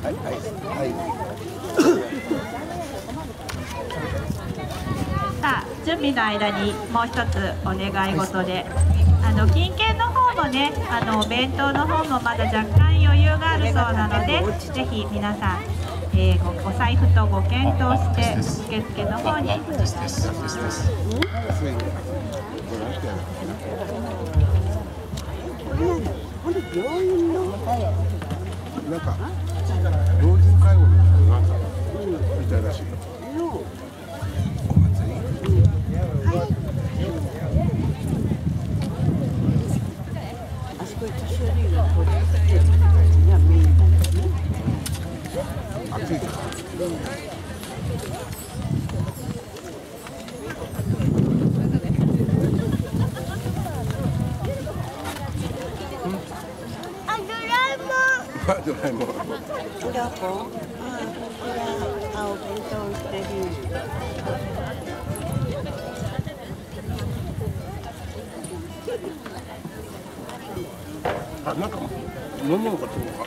さあ、準備の間にもう一つお願い事で、金券の方もね、お弁当の方もまだ若干余裕があるそうなので、ぜひ皆さん、お財布とご検討して受付の方に。病院のなんか老人介護のなんかみたいらしいよ。お祭り。あそこに年寄りがこう来てる人たちがメインなんですね。暑いから。ドラえもん。どこ？あ、これお弁当売ってる。あ、なんか飲むのかと思うか。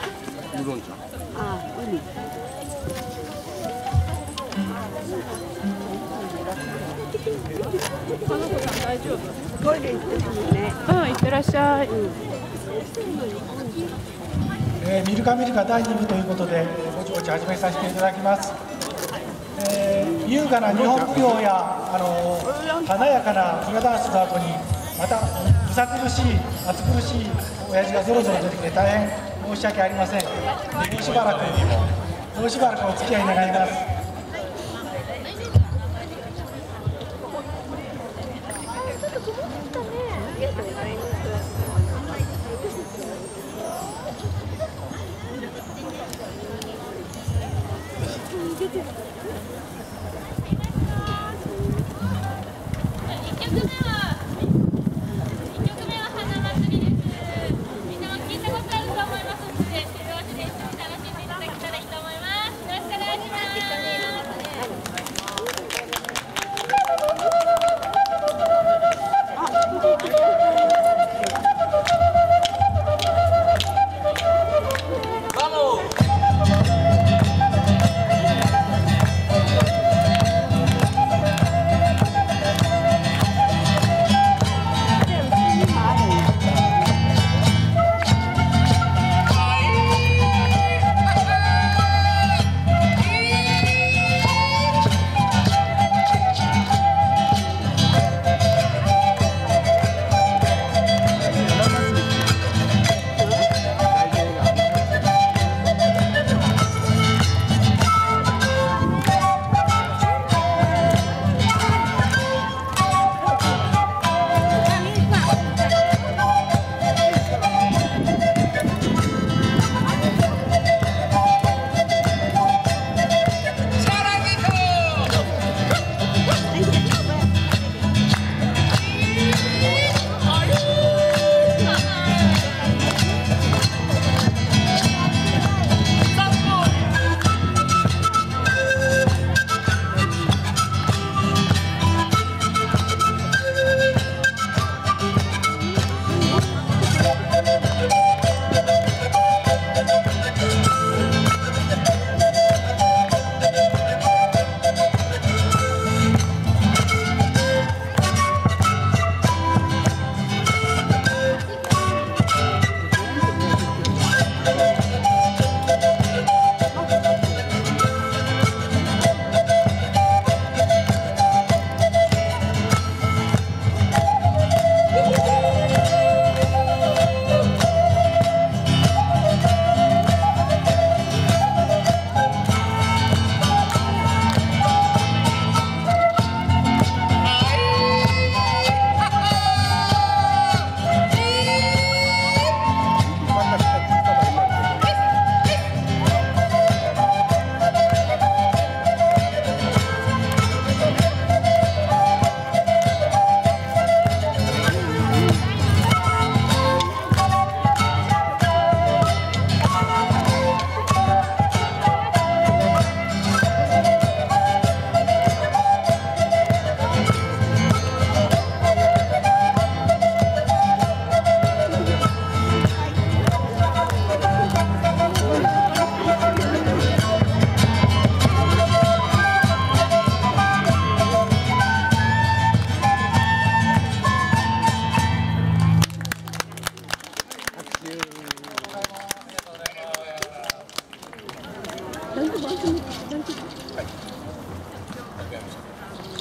ウーロン茶。あ、ウニ。かのこさん大丈夫？トイレ行ってるね。行ってらっしゃい。ミルカミルカ第2部ということで、ぼちぼち始めさせていただきます。優雅な日本舞踊や華やかなフラダンスの後に、またむさ苦しい、暑苦しい親父がぞろぞろ出てきて大変申し訳ありません。もうしばらくお付き合い願います。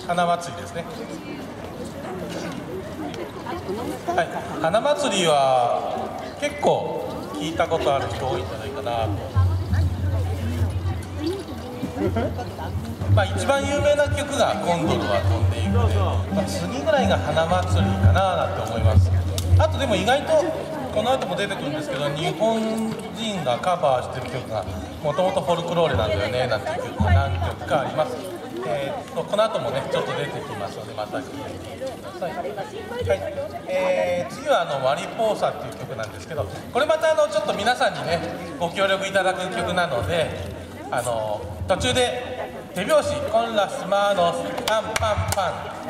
花祭りですね。はい、花祭りは結構聞いたことある人多いんじゃないかなと。一番有名な曲が「コンドルは飛んでいく」で、次ぐらいが花祭りかななんて思います。あとでも意外とこの後も出てくるんですけど、日本人がカバーしてる曲がもともとフォルクローレなんだよねなんていう曲が何曲かあります。この後もねちょっと出てきますので、また聴いてください。はい、次はマリポーサっていう曲なんですけど、これまたちょっと皆さんにねご協力いただく曲なので、途中で手拍子、コンラスマーノスパンパンパ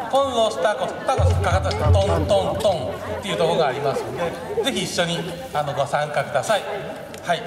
ン、コンロスタコスタコスかかったトントントンっていうところがありますので、ぜひ一緒にご参加ください。はい。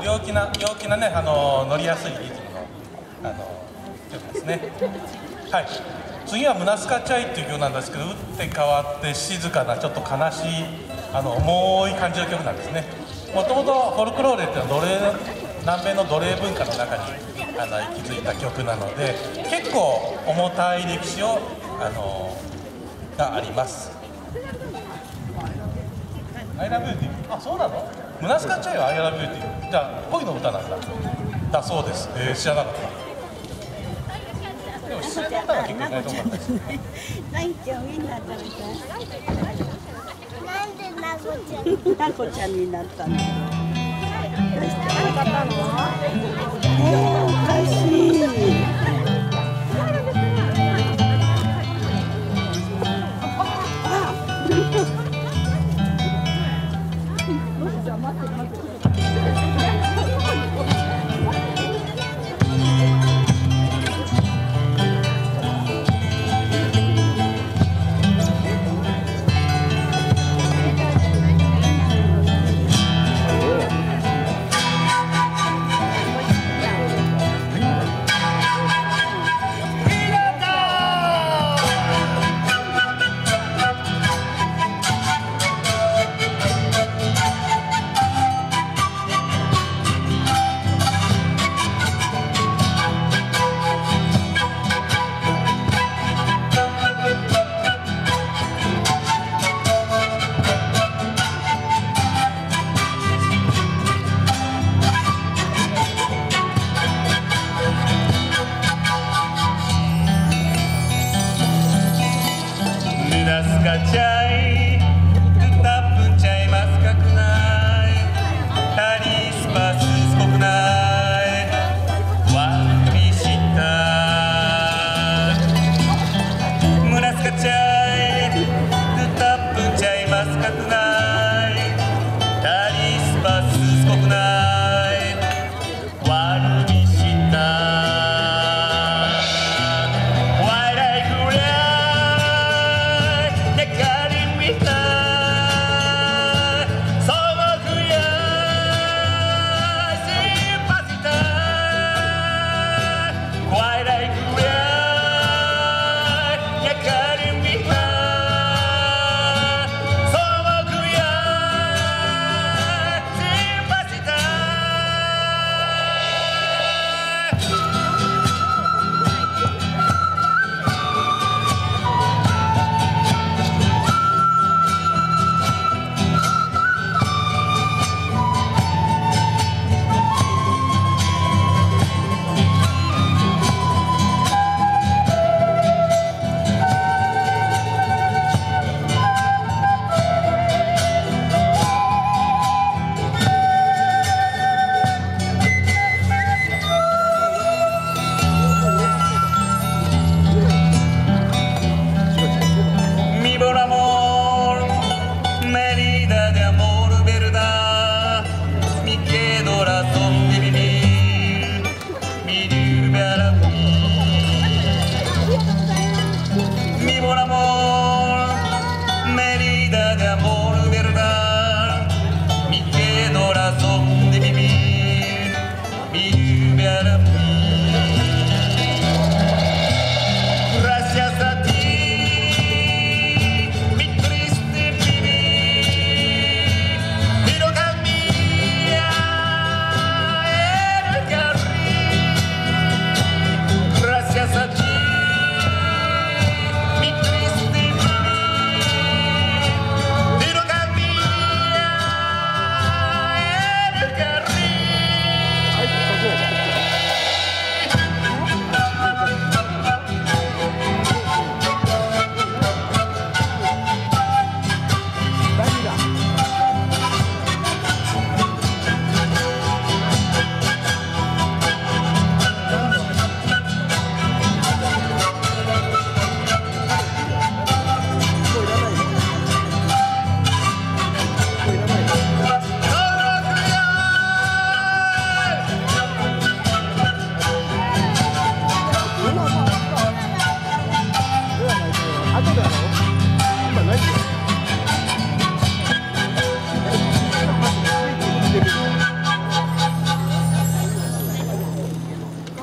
陽気なね、乗りやすいリズムの曲ですね。はい。次は「ムナスカチャイ」っていう曲なんですけど、打って変わって静かなちょっと悲しい重い感じの曲なんですね。もともとフォルクローレっていうのは南米の奴隷文化の中に息づいた曲なので、結構重たい歴史をがあります。アイラブユーティー。あ、そうなの？ムナスカチャイはアイラブユーティー。じゃあ恋の歌なんだ。だそうです。知らなかった。でも失恋の歌は結構いないと思うんです。ないちゃんウインナー食べたい。なんでなこちゃんになったの？おかしい。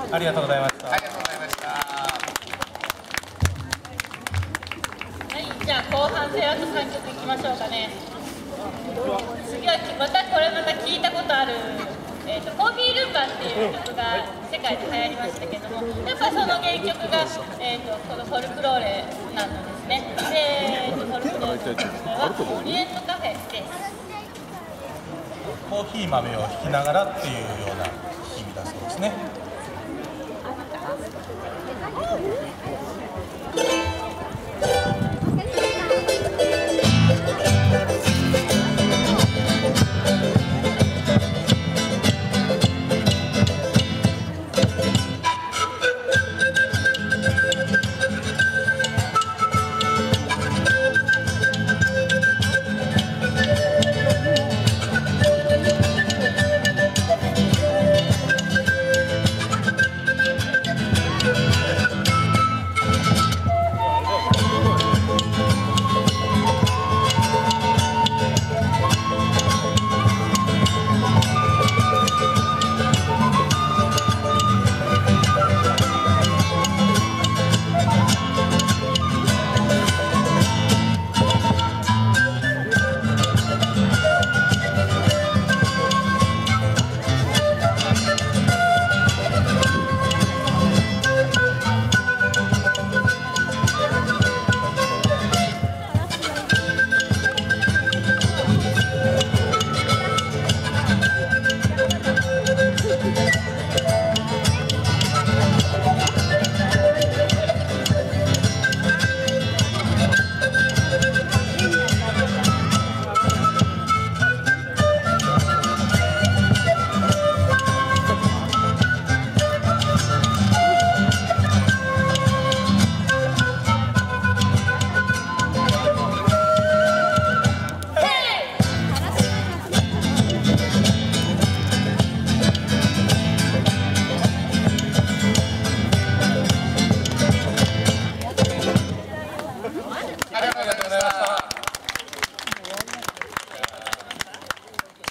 ありがとうございました。ありがとうございました。はい、じゃあ後半戦あと3曲いきましょうかね。次はまた聞いたことある、コーヒールンバっていう曲が世界で流行りましたけども、やっぱりその原曲が、このフォルクローレなんですね。で、フォルクローレはオリエントカフェです。コーヒー豆をひきながらっていうような意味だそうですね。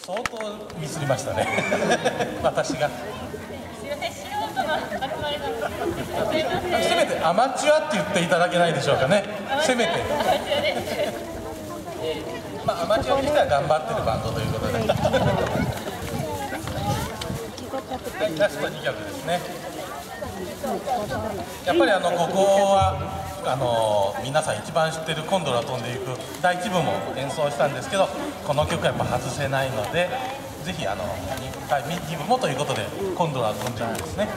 相当ミスりましたね私が。すいません、素人の集まりなので、せめてアマチュアって言っていただけないでしょうかね。せめて。まあアマチュアとしては頑張ってるバンドということで。はい、ラスト2曲ですね。やっぱりここは皆さん一番知ってる「コンドルは飛んでいく」第1部も演奏したんですけど、この曲はやっぱ外せないので、ぜひ第2部もということで「コンドルは飛んでいく」ですね。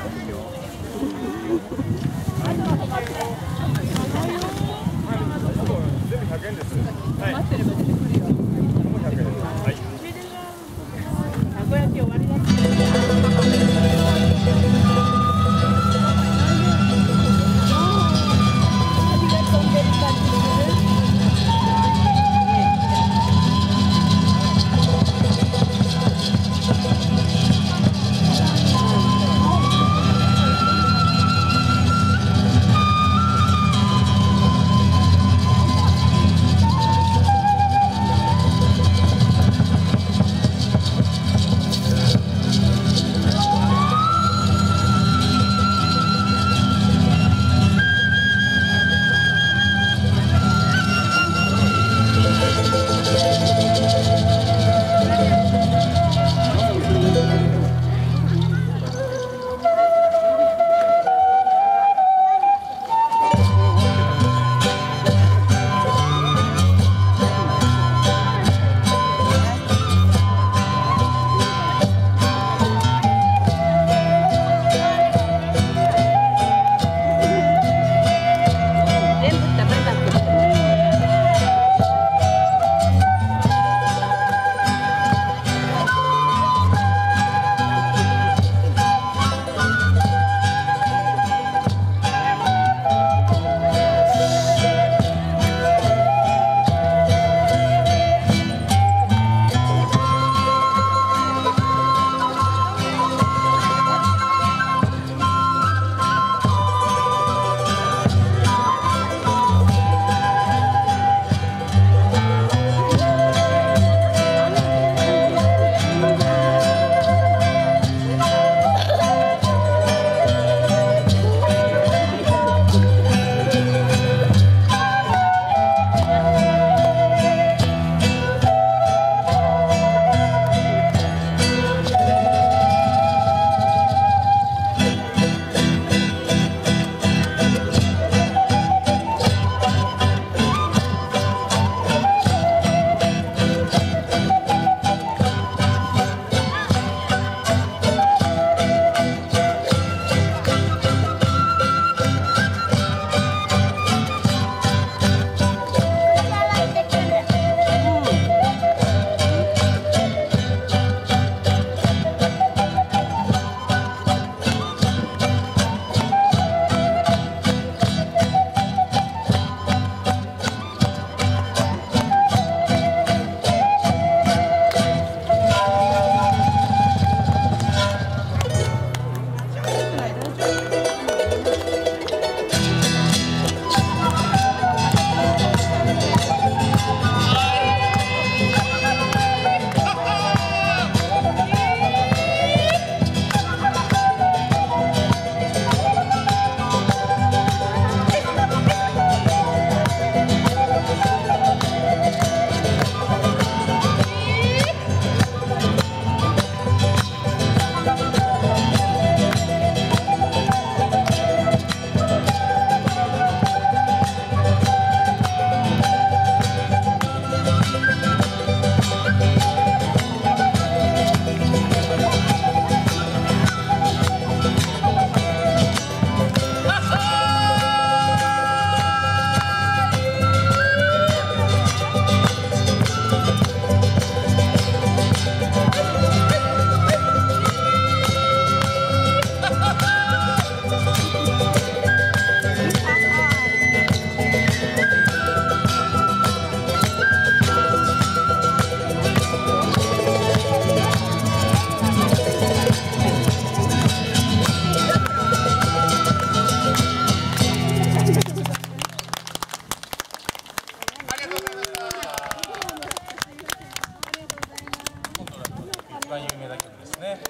番有名な曲ですね。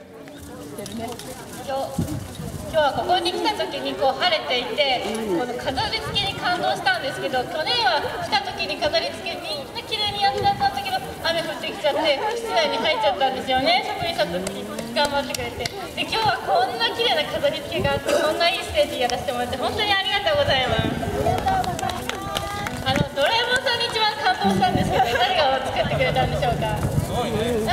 今日はここに来た時にこう晴れていて、この飾り付けに感動したんですけど、去年は来た時に飾り付けみんな綺麗にやってたんだけど、雨降ってきちゃって室内に入っちゃったんですよね。職員さんと頑張ってくれて、で今日はこんな綺麗な飾り付けがあって、こんないいステージやらせてもらって本当にありがとうございます。ドラえもんさんに一番感動したんですけど、誰が作ってくれたんでしょうか。すごいね。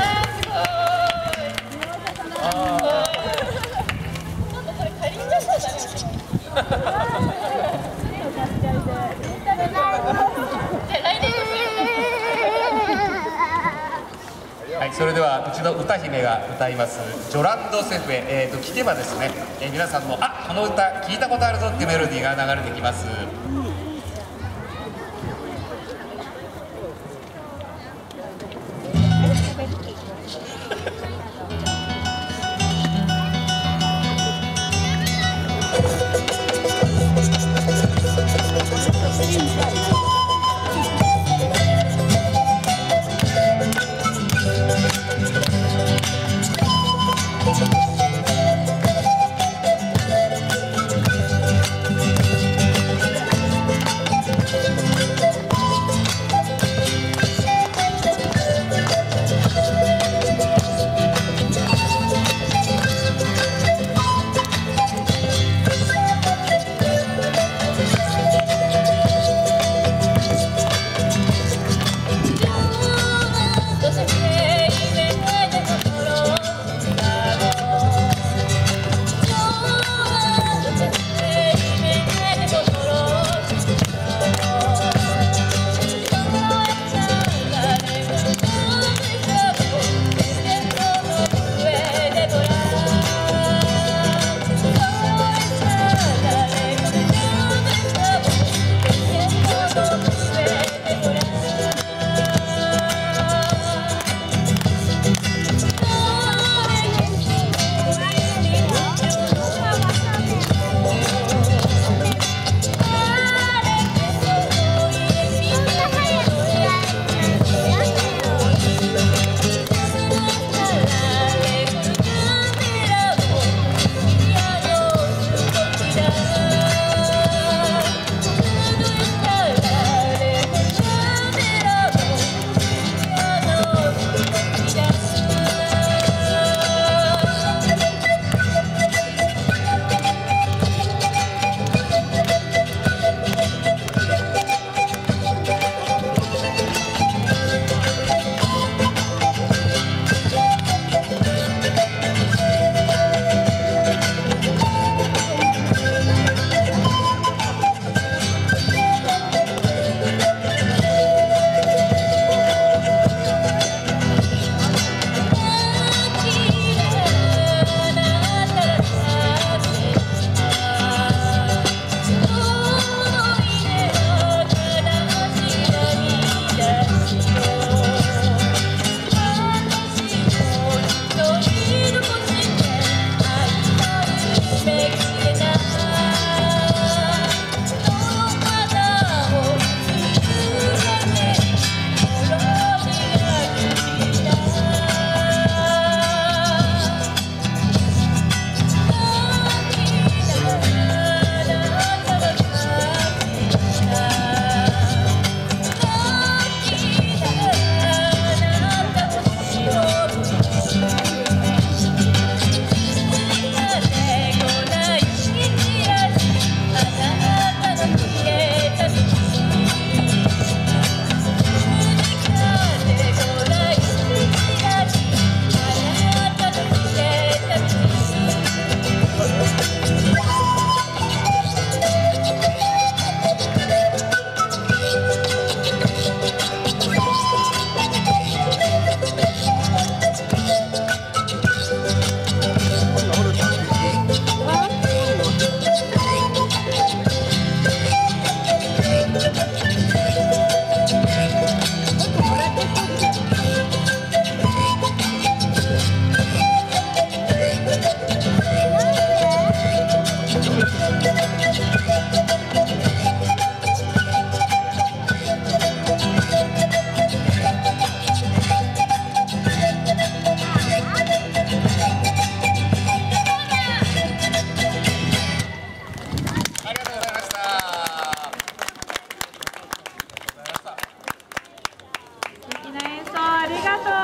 はい、それではうちの歌姫が歌います「ジョランドセフェ」聞けばですね、皆さんも「あ、この歌聞いたことあるぞ」ってメロディーが流れてきます。「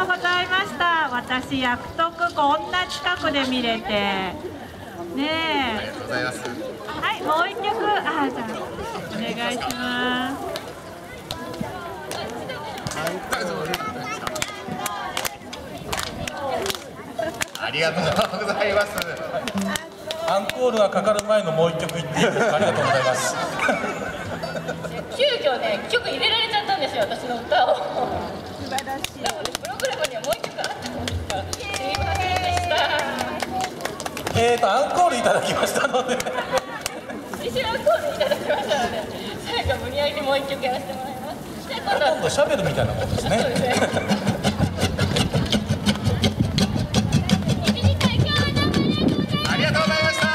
うございました。私約束こんな近くで見れてねえ。ありがとうございます。はい、もう一曲、じゃあお願いします。ありがとうございます。アンコールがかかる前のもう一曲言っていいですか。ありがとうございます。急遽ね、曲入れられちゃったんですよ、私の歌を。素晴らしい。なのでプログラムにはもう一曲あったんですから、すいませんでした。アンコールいただきましたので。一緒にアンコールいただきましたので、最後無理やりもう一曲やらせてもらいます。じゃあ今度シャベルみたいなもんですね。そうですね。ありがとうございました。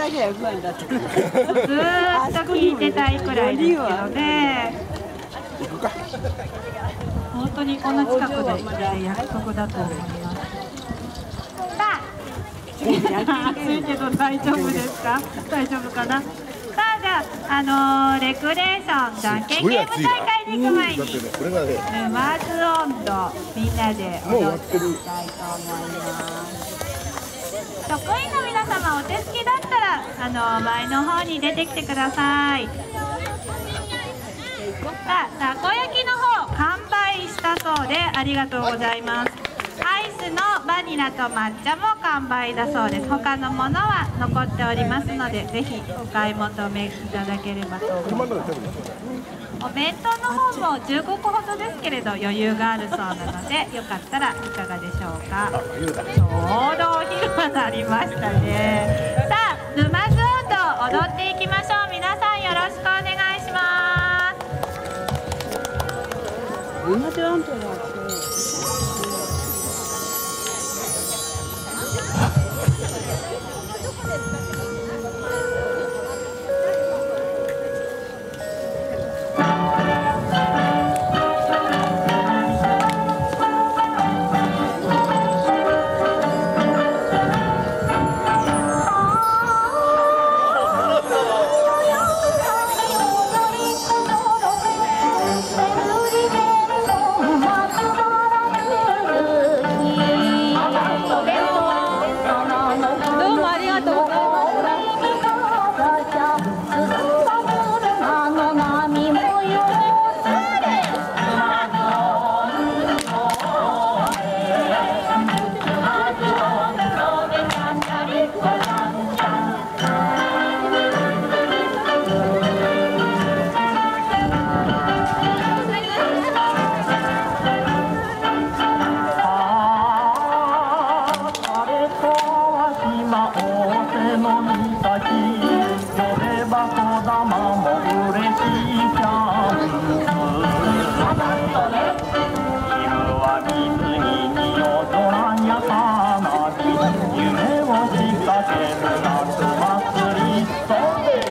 ぐらい不安だった。ずーっと聞いてたいくらいですけどね。本当にこんな近くで約束だと思います。さあ、暑いけど大丈夫ですか？大丈夫かな？さあ、じゃあ、レクレーションじゃんけんゲーム大会に行く前にだってねこれがね沼津温度みんなで踊っていきたいと思います。得意の皆様お手すきだったら前の方に出てきてください。さあ、たこ焼きの方完売したそうでありがとうございます。アイスのバニラと抹茶も完売だそうです。他のものは残っておりますので、ぜひお買い求めいただければと思います。お弁当の方も15個ほどですけれど余裕があるそうなので、よかったらいかがでしょうか。ちょうどお昼間になりましたね。さあ、沼津音踊っていきましょう。皆さんよろしくお願いします。沼津温度は